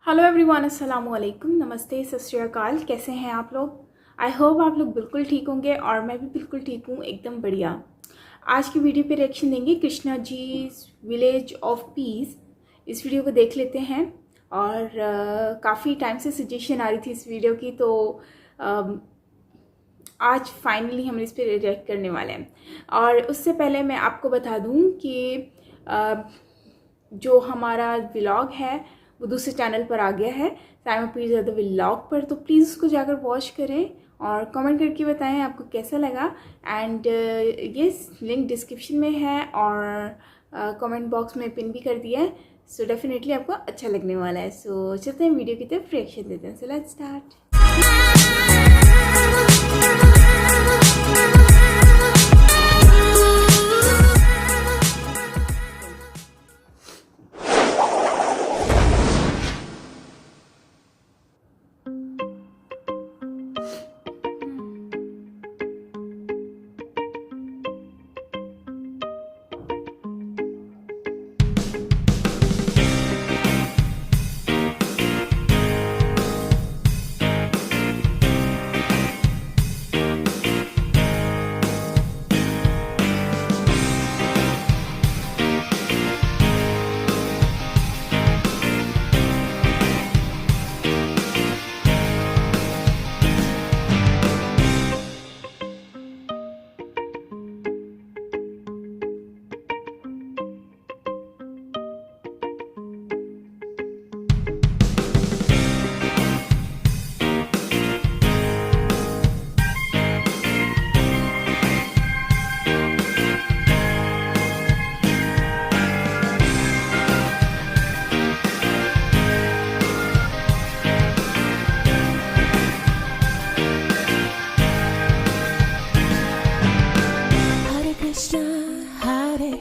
Hello everyone, अस्सलाम वालेकुम, नमस्ते, सत श्री अकाल। कैसे हैं आप लोग? आई होप आप लोग बिल्कुल ठीक होंगे और मैं भी बिल्कुल ठीक हूँ, एकदम बढ़िया। आज की वीडियो पे रिएक्शन देंगे Krishna ji village of peace. इस वीडियो को देख लेते हैं और काफ़ी टाइम से सजेशन आ रही थी इस वीडियो की, तो आज फाइनली हम इस पर रिएक्ट करने वाले हैं। और उससे पहले मैं आपको बता दूँ कि जो हमारा व्लॉग है वो दूसरे चैनल पर आ गया है, साइमा पिरज़ादा व्लॉग पर, तो प्लीज़ उसको जाकर वॉच करें और कमेंट करके बताएं आपको कैसा लगा। एंड ये लिंक डिस्क्रिप्शन में है और कमेंट बॉक्स में पिन भी कर दिया है, सो डेफिनेटली आपको अच्छा लगने वाला है। सो चलते हैं वीडियो की तरफ, रिएक्शन देते हैं। So let's start.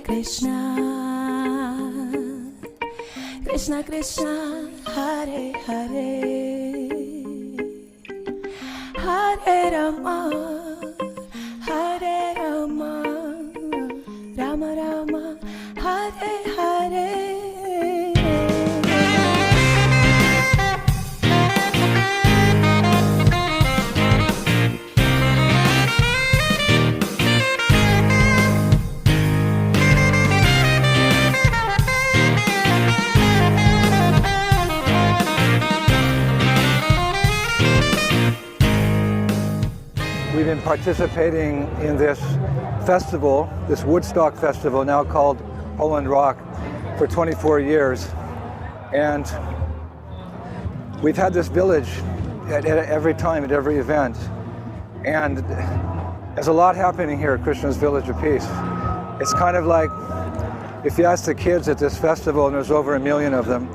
Krishna, Krishna Krishna, Hare Hare, Hare Rama, Hare Rama, Rama Rama, Hare Hare. We've been participating in this festival, this Woodstock festival, now called Holland Rock, for 24 years. And we've had this village at every time, at every event. And there's a lot happening here at Krishna's Village of Peace. It's kind of like, if you ask the kids at this festival, and there's over 1 million of them,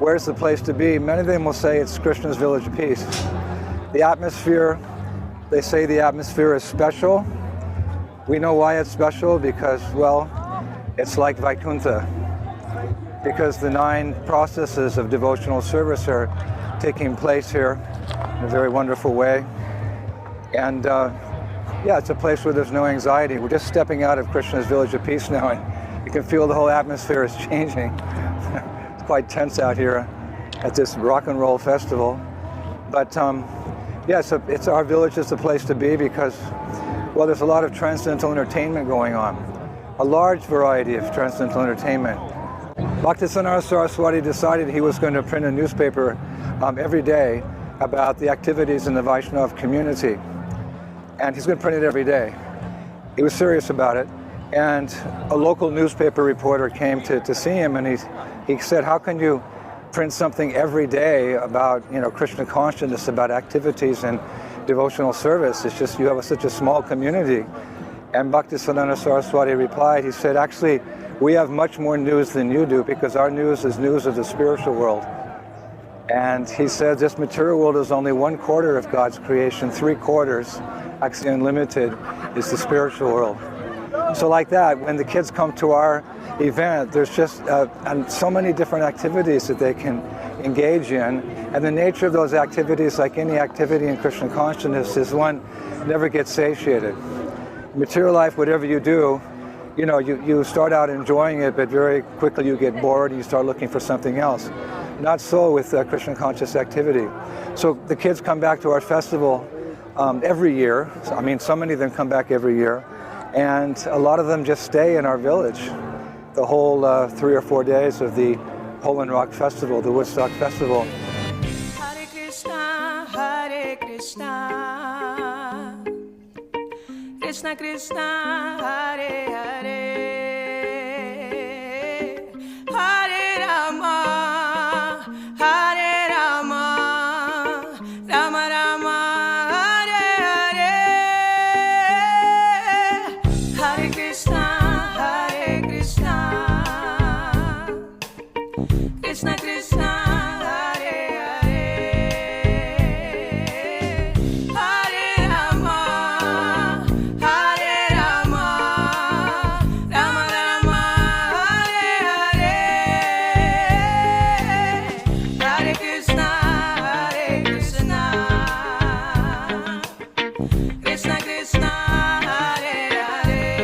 where's the place to be? Many of them will say it's Krishna's Village of Peace. The atmosphere, they say the atmosphere is special. We know why it's special, because, well, it's like Vaikuntha. Because the 9 processes of devotional service are taking place here in a very wonderful way. And yeah, it's a place where there's no anxiety. We're just stepping out of Krishna's Village of Peace now, and you can feel the whole atmosphere is changing. It's quite tense out here at this rock and roll festival. But yeah, it's our village is the place to be because, well, there's a lot of transcendental entertainment going on. A large variety of transcendental entertainment. Bhaktisiddhanta Saraswati decided he was going to print a newspaper every day about the activities in the Vaishnava community. And he's going to print it every day. He was serious about it. And a local newspaper reporter came to see him, and he said, how can you print something every day about, Krishna consciousness, about activities and devotional service? It's just, you have such a small community. And Bhaktisiddhanta Saraswati replied, he said, actually, we have much more news than you do, because our news is news of the spiritual world. And he said, this material world is only 1/4 of God's creation. 3/4, actually unlimited, is the spiritual world. So like that, when the kids come to our event, there's just so many different activities that they can engage in. And the nature of those activities, like any activity in Krishna consciousness, is one never gets satiated. Material life, whatever you do, you start out enjoying it, but very quickly you get bored and you start looking for something else. Not so with Krishna conscious activity. So the kids come back to our festival every year. I mean, so many of them come back every year. And a lot of them just stay in our village the whole 3 or 4 days of the Hole and Rock Festival, the Woodstock Festival. Hare Krishna, Hare Krishna, Krishna Krishna, Hare Hare, Hare Rama, Hare Rama, Rama Rama, Hare Hare, Hare Krishna, Hare Krishna, Krishna Krishna, Hare Hare, Hare Rama, Hare Rama, Rama Rama, Hare Hare, Hare Krishna, Hare Krishna, Krishna Krishna, Hare Hare,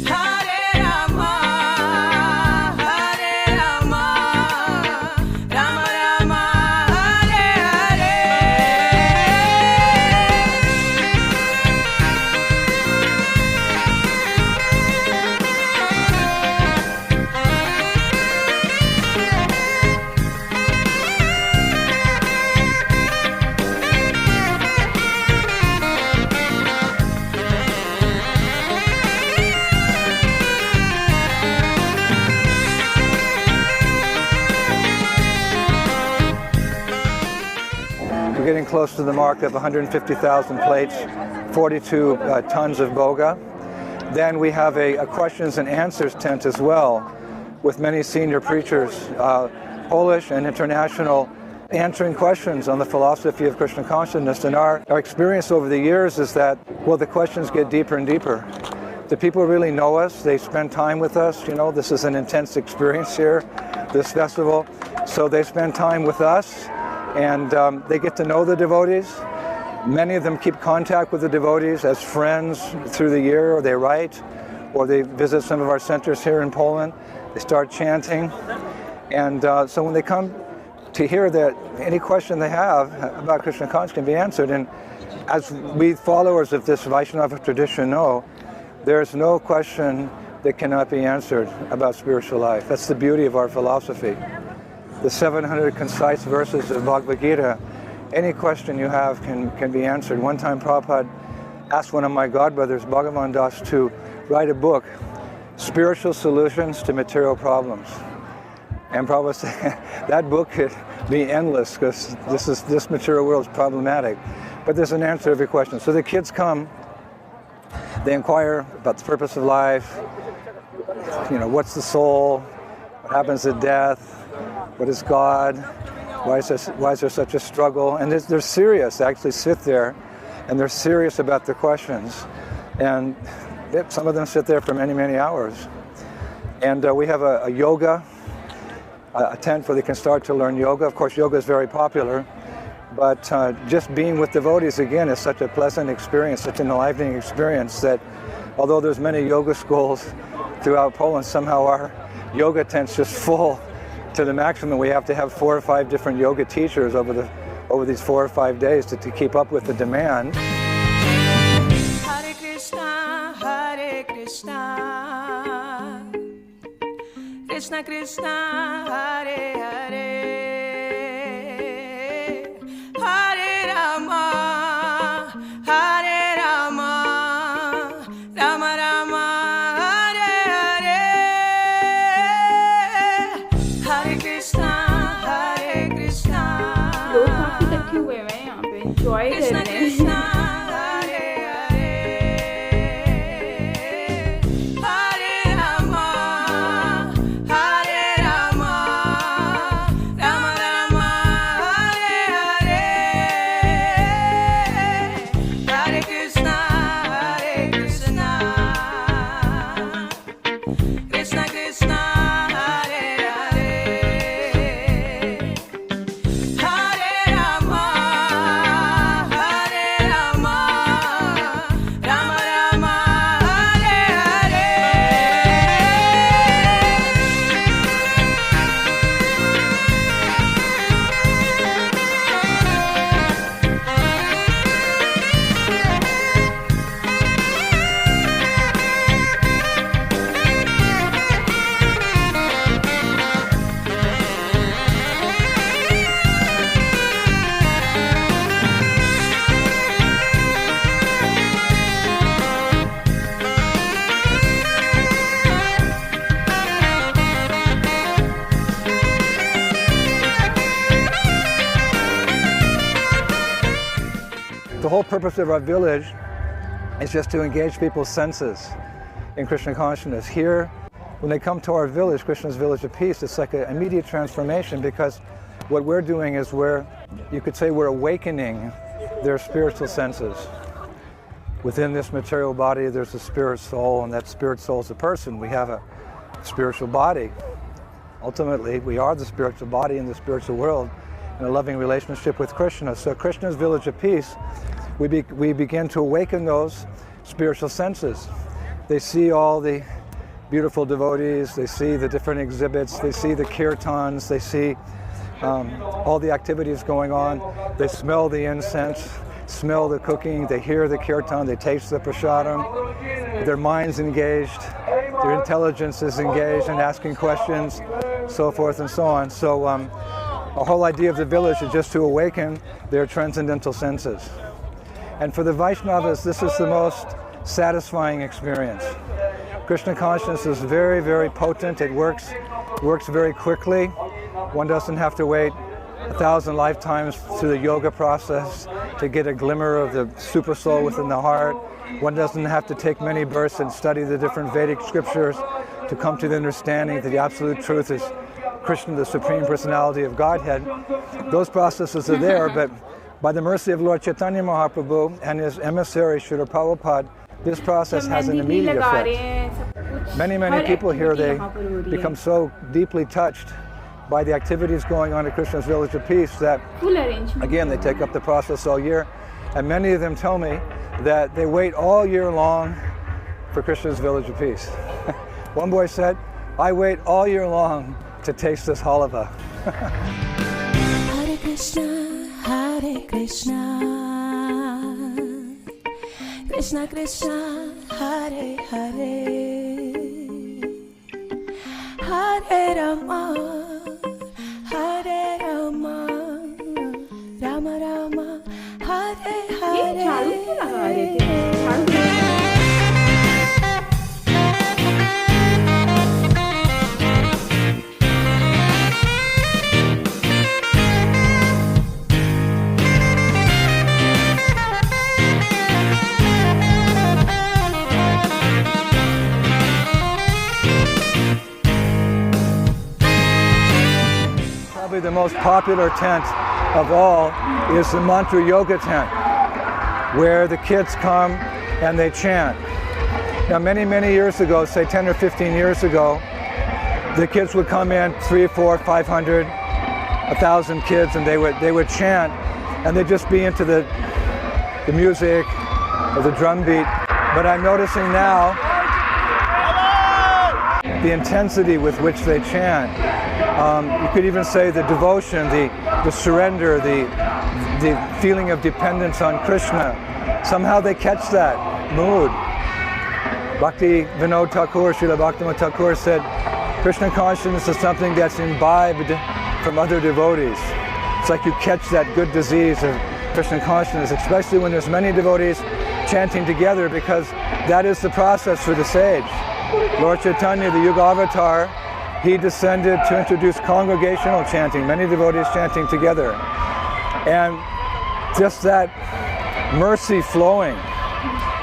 Hare Rama, Hare Rama, Rama Rama, Hare Hare. We're getting close to the mark of 150,000 plates, 42 tons of boga. Then we have a questions and answers tent as well, with many senior preachers, Polish and international, answering questions on the philosophy of Krishna consciousness. And our experience over the years is that, well, the questions get deeper and deeper. The people really know us, they spend time with us, you know, this is an intense experience here, this festival. So they spend time with us, and they get to know the devotees. Many of them keep contact with the devotees as friends through the year, or they write, or they visit some of our centers here in Poland. They start chanting. And so when they come to hear that any question they have about Krishna consciousness can be answered, and as we followers of this Vaishnava tradition know, there's no question that cannot be answered about spiritual life. That's the beauty of our philosophy. The 700 concise verses of Bhagavad Gita, any question you have can be answered. One time Prabhupada asked one of my godbrothers, Bhagavan Das, to write a book, Spiritual Solutions to Material Problems. And Prabhupada said, that book could be endless because this material world is problematic. But there's an answer to every question. So the kids come, they inquire about the purpose of life, you know, what's the soul, what happens at death, what is God, why is there such a struggle? And they're serious, they actually sit there and they're serious about the questions. And some of them sit there for many, many hours. And we have a yoga, a tent where they can start to learn yoga. Of course, yoga is very popular, but just being with devotees, again, is such a pleasant experience, such an enlivening experience that although there's many yoga schools throughout Poland, somehow our yoga tent's just full to the maximum. We have to have 4 or 5 different yoga teachers over these 4 or 5 days to keep up with the demand. Hare Krishna, Hare Krishna, Krishna Krishna, Hare Hare, Hare Rama, Hare Rama, Rama Rama, Hare Hare, Hare Krishna, Hare Krishna, लोग काफी इकट्ठे हुए हैं यहाँ पे enjoy कर Krishna रहे हैं Krishna, Hare Hare, Hare Rama, Hare Rama, Rama Rama, Hare Hare, Hare Krishna, Hare Krishna, Krishna Krishna, Hare Hare, Hare Rama, Hare the whole purpose of our village is just to engage people's senses in Krishna consciousness. Here, when they come to our village, Krishna's Village of Peace, it's like an immediate transformation, because what we're doing is you could say we're awakening their spiritual senses. Within this material body, there's a spirit soul, and that spirit soul is a person. We have a spiritual body. Ultimately, we are the spiritual body in the spiritual world in a loving relationship with Krishna. So Krishna's Village of Peace, we begin to awaken those spiritual senses. They see all the beautiful devotees, they see the different exhibits, they see the kirtans, they see all the activities going on, they smell the incense, smell the cooking, they hear the kirtan, they taste the prasadam, their mind's engaged, their intelligence is engaged in asking questions, so forth and so on. So our whole idea of the village is just to awaken their transcendental senses. And for the Vaishnavas, this is the most satisfying experience. Krishna consciousness is very, very potent. It works very quickly. One doesn't have to wait 1,000 lifetimes through the yoga process to get a glimmer of the super soul within the heart. One doesn't have to take many births and study the different Vedic scriptures to come to the understanding that the absolute truth is Krishna, the Supreme Personality of Godhead. Those processes are there, but by the mercy of Lord Chaitanya Mahaprabhu and his emissary Srila Prabhupada, this process has an immediate effect. Many, many people here, they become so deeply touched by the activities going on at Krishna's Village of Peace that, again, they take up the process all year. And many of them tell me that they wait all year long for Krishna's Village of Peace. One boy said, "I wait all year long to taste this halava." Hare Krishna, Hare Krishna, Krishna Krishna, Hare Hare, Hare Rama, Hare Rama, Rama Rama, Hare Hare. Probably the most popular tent of all is the mantra yoga tent, where the kids come and they chant. Now many, many years ago, say 10 or 15 years ago, the kids would come in, 300, 400, 500, 1,000 kids, and they would chant, and they'd just be into the music or the drum beat. But I'm noticing now the intensity with which they chant. You could even say the devotion, the surrender, the feeling of dependence on Krishna. Somehow they catch that mood. Bhakti Vinod Thakur, Srila Bhaktivinoda Thakur said, Krishna consciousness is something that's imbibed from other devotees. It's like you catch that good disease of Krishna consciousness, especially when there's many devotees chanting together, because that is the process for the sage. Lord Chaitanya, the Yuga Avatar, he descended to introduce congregational chanting, many devotees chanting together. And just that mercy flowing,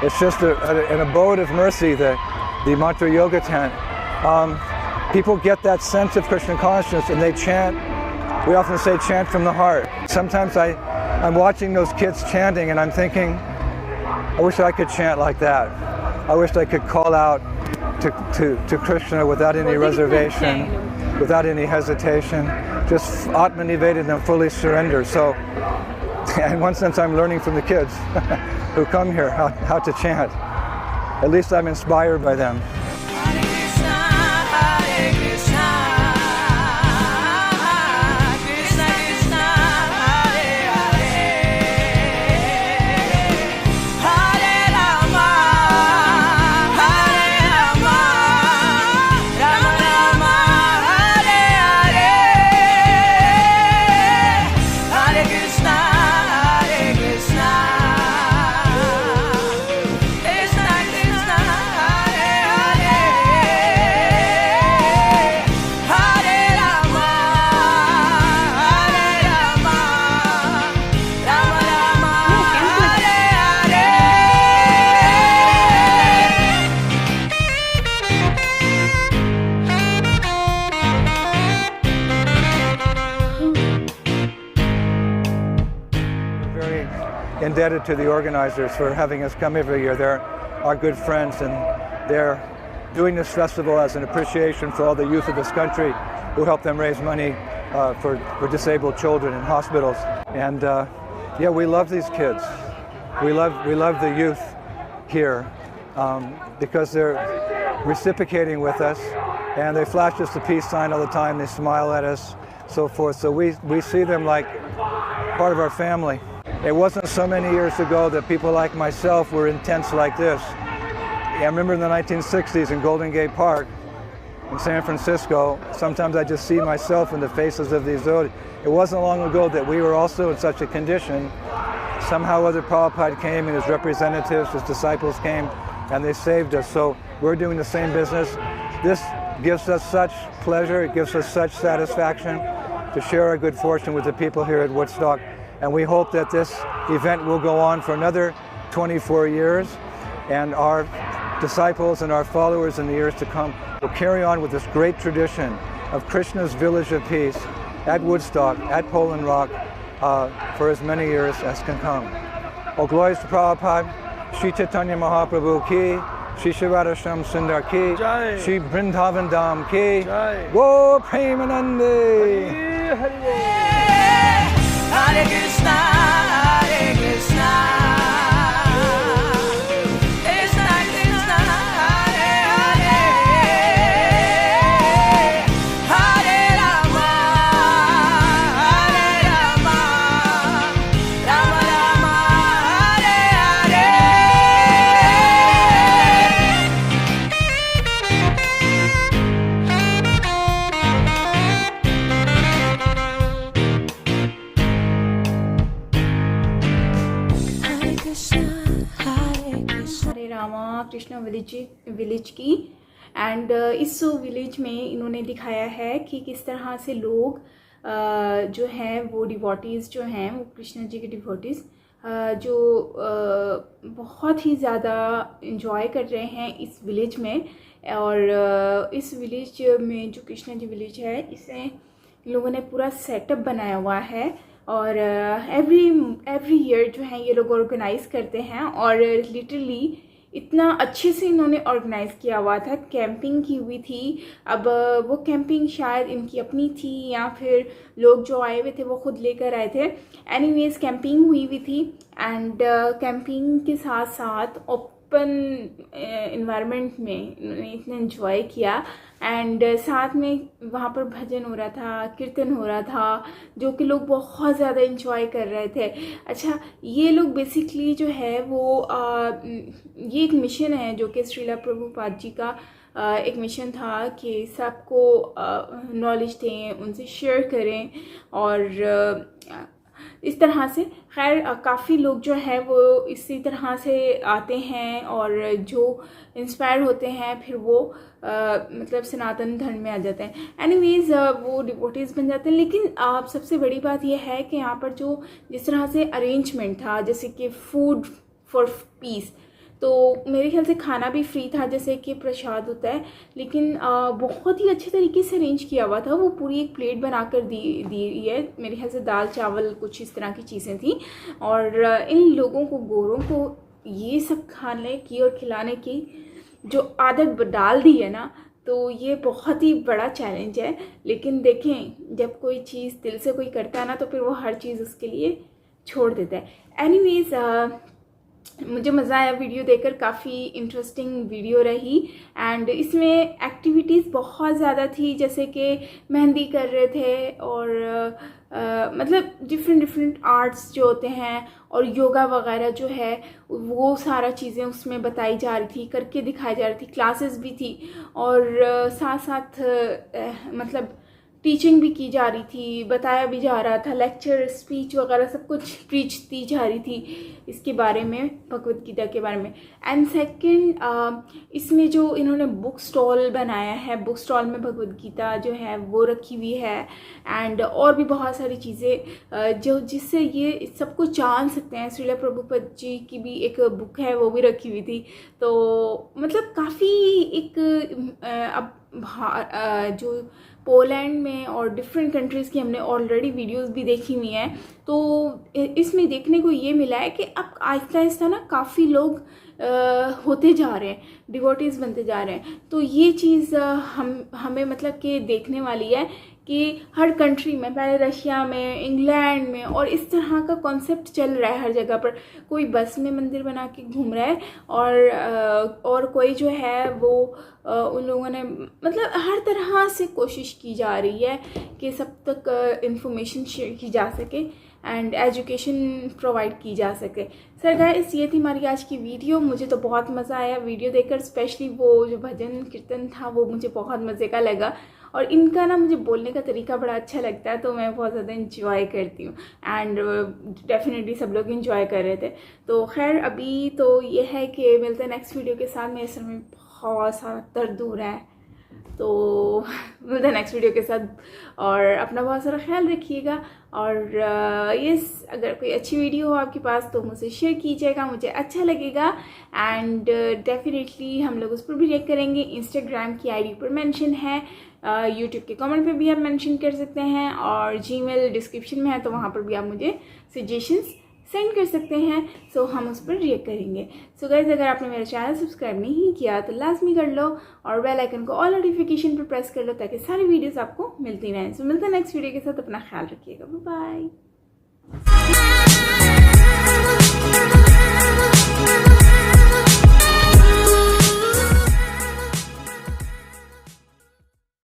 it's just an abode of mercy, the mantra yoga tent. People get that sense of Krishna consciousness and they chant. We often say chant from the heart. Sometimes I'm watching those kids chanting and I'm thinking, I wish I could chant like that. I wish I could call out to Krishna without any reservation, without any hesitation, just Atmanivedan and fully surrender. So, in one sense, I'm learning from the kids who come here how to chant. At least I'm inspired by them. Hare Krishna, Hare Krishna, Krishna Krishna, Hare Hare, Hare Rama, Hare Rama, Rama Rama, Hare Hare, Hare Krishna, Hare Krishna, Krishna Krishna, Hare Hare. indebted to the organizers for having us come every year. They're our good friends, and they're doing this festival as an appreciation for all the youth of this country who help them raise money for disabled children in hospitals. And yeah, we love these kids. We love the youth here because they're reciprocating with us, and they flash us the peace sign all the time. They smile at us, so forth. So we see them like part of our family. It wasn't so many years ago that people like myself were in tents like this. I remember in the 1960s in Golden Gate Park in San Francisco, sometimes I just see myself in the faces of these old. It wasn't long ago that we were also in such a condition. Somehow other Prabhupada came and his representatives, his disciples came, and they saved us. So we're doing the same business. This gives us such pleasure, it gives us such satisfaction to share our good fortune with the people here at Woodstock. And we hope that this event will go on for another 24 years, and our disciples and our followers in the years to come will carry on with this great tradition of Krishna's Village of Peace at Woodstock, at Poland Rock, for as many years as can come. All glories to Prabhupada, Shri Chaitanya Mahaprabhu ki, Shri Shivara Sham Sundar ki, Jai. Shri Vrindavan Dham ki, Jai. Go Premanande! Hare Krishna, Hare Krishna, Krishna Krishna, Hare Hare, Hare Rama, Hare Rama, Rama Rama, Hare Hare. Hare Krishna, Hare Krishna. Hare Rama Krishna village की and इस village में इन्होंने दिखाया है कि किस तरह से लोग जो हैं वो डिवोटीज़ जो हैं वो कृष्ण जी के डिवोटीज़ जो बहुत ही ज़्यादा इंजॉय कर रहे हैं इस विलेज में। और इस विलेज में जो कृष्ण जी विलेज है इसे इन लोगों ने पूरा सेटअप बनाया हुआ है, और एवरी ईयर जो है ये लोग ऑर्गेनाइज़ करते हैं, और लिटरली इतना अच्छे से इन्होंने ऑर्गेनाइज़ किया हुआ था। कैंपिंग की हुई थी, अब वो कैंपिंग शायद इनकी अपनी थी या फिर लोग जो आए हुए थे वो खुद लेकर आए थे। एनीवेज कैंपिंग हुई थी, एंड कैंपिंग के साथ साथ ओपन इन्वायरमेंट में इन्होंने इतना एंजॉय किया, एंड साथ में वहाँ पर भजन हो रहा था, कीर्तन हो रहा था, जो कि लोग बहुत ज़्यादा एंजॉय कर रहे थे। अच्छा, ये लोग बेसिकली जो है वो ये एक मिशन है जो कि श्रीला प्रभुपाद जी का एक मिशन था कि सबको नॉलेज दें, उनसे शेयर करें, और इस तरह से खैर काफ़ी लोग जो है वो इसी तरह से आते हैं और जो इंस्पायर होते हैं फिर वो मतलब सनातन धर्म में आ जाते हैं। एनीवेज वो डिवोटीज़ बन जाते हैं। लेकिन सबसे बड़ी बात यह है कि यहाँ पर जो जिस तरह से अरेंजमेंट था, जैसे कि फूड फॉर पीस, तो मेरे ख्याल से खाना भी फ्री था जैसे कि प्रसाद होता है, लेकिन बहुत ही अच्छे तरीके से अरेंज किया हुआ था। वो पूरी एक प्लेट बनाकर दी है, मेरे ख्याल से दाल चावल कुछ इस तरह की चीज़ें थी, और इन लोगों को गोरों को ये सब खाने की और खिलाने की जो आदत डाल दी है ना, तो ये बहुत ही बड़ा चैलेंज है। लेकिन देखें, जब कोई चीज़ दिल से कोई करता है ना तो फिर वो हर चीज़ उसके लिए छोड़ देता है। एनीवेज मुझे मज़ा आया वीडियो देखकर, काफ़ी इंटरेस्टिंग वीडियो रही, एंड इसमें एक्टिविटीज़ बहुत ज़्यादा थी, जैसे कि मेहंदी कर रहे थे और मतलब डिफरेंट आर्ट्स जो होते हैं, और योगा वगैरह जो है वो सारा चीज़ें उसमें बताई जा रही थी, करके दिखाई जा रही थी, क्लासेस भी थी, और साथ साथ मतलब टीचिंग भी की जा रही थी, बताया भी जा रहा था, लेक्चर स्पीच वगैरह सब कुछ प्रीच दी जा रही थी इसके बारे में, भगवत गीता के बारे में। एंड सेकंड, इसमें जो इन्होंने बुक स्टॉल बनाया है, बुक स्टॉल में भगवत गीता जो है वो रखी हुई है, एंड और भी बहुत सारी चीज़ें जो जिससे ये सबको जान सकते हैं। श्रीला प्रभुपाद जी की भी एक बुक है वो भी रखी हुई थी। तो मतलब काफ़ी एक अब जो पोलैंड में और डिफरेंट कंट्रीज़ की हमने ऑलरेडी वीडियोस भी देखी हुई हैं। तो इसमें देखने को ये मिला है कि अब आहिस्ता आहिस्ता ना काफ़ी लोग होते जा रहे हैं, डिवोटीज़ बनते जा रहे हैं। तो ये चीज़ हमें मतलब कि देखने वाली है कि हर कंट्री में, पहले रशिया में, इंग्लैंड में, और इस तरह का कॉन्सेप्ट चल रहा है हर जगह पर। कोई बस में मंदिर बना के घूम रहा है और कोई जो है वो उन लोगों ने मतलब हर तरह से कोशिश की जा रही है कि सब तक इंफॉर्मेशन शेयर की जा सके एंड एजुकेशन प्रोवाइड की जा सके। सर गाइस, ये थी हमारी आज की वीडियो। मुझे तो बहुत मज़ा आया वीडियो देखकर, स्पेशली वो जो भजन कीर्तन था वो मुझे बहुत मज़े का लगा, और इनका ना मुझे बोलने का तरीका बड़ा अच्छा लगता है, तो मैं बहुत ज़्यादा इंजॉय करती हूँ एंड डेफिनेटली सब लोग इंजॉय कर रहे थे। तो खैर अभी तो ये है कि मिलते हैं नेक्स्ट वीडियो के साथ। मेरे सर में बहुत सारा दर्द हो रहा है, तो मिलते हैं नेक्स्ट वीडियो के साथ, और अपना बहुत सारा ख्याल रखिएगा। और यस, अगर कोई अच्छी वीडियो हो आपके पास तो मुझसे शेयर कीजिएगा, मुझे अच्छा लगेगा एंड डेफिनेटली हम लोग उस पर भी रिएक्ट करेंगे। इंस्टाग्राम की आईडी पर मेंशन है, यूट्यूब के कमेंट पे भी आप मेंशन कर सकते हैं, और जीमेल डिस्क्रिप्शन में है, तो वहाँ पर भी आप मुझे सजेशंस सेंड कर सकते हैं। सो हम उस पर रिएक्ट करेंगे। सो गाइस, अगर आपने मेरा चैनल सब्सक्राइब नहीं किया तो लाजमी कर लो, और बेल आइकन को ऑल नोटिफिकेशन पर प्रेस कर लो ताकि सारी वीडियोस आपको मिलती रहें। सो मिलते हैं नेक्स्ट वीडियो के साथ। अपना ख्याल रखिएगा। Bye bye.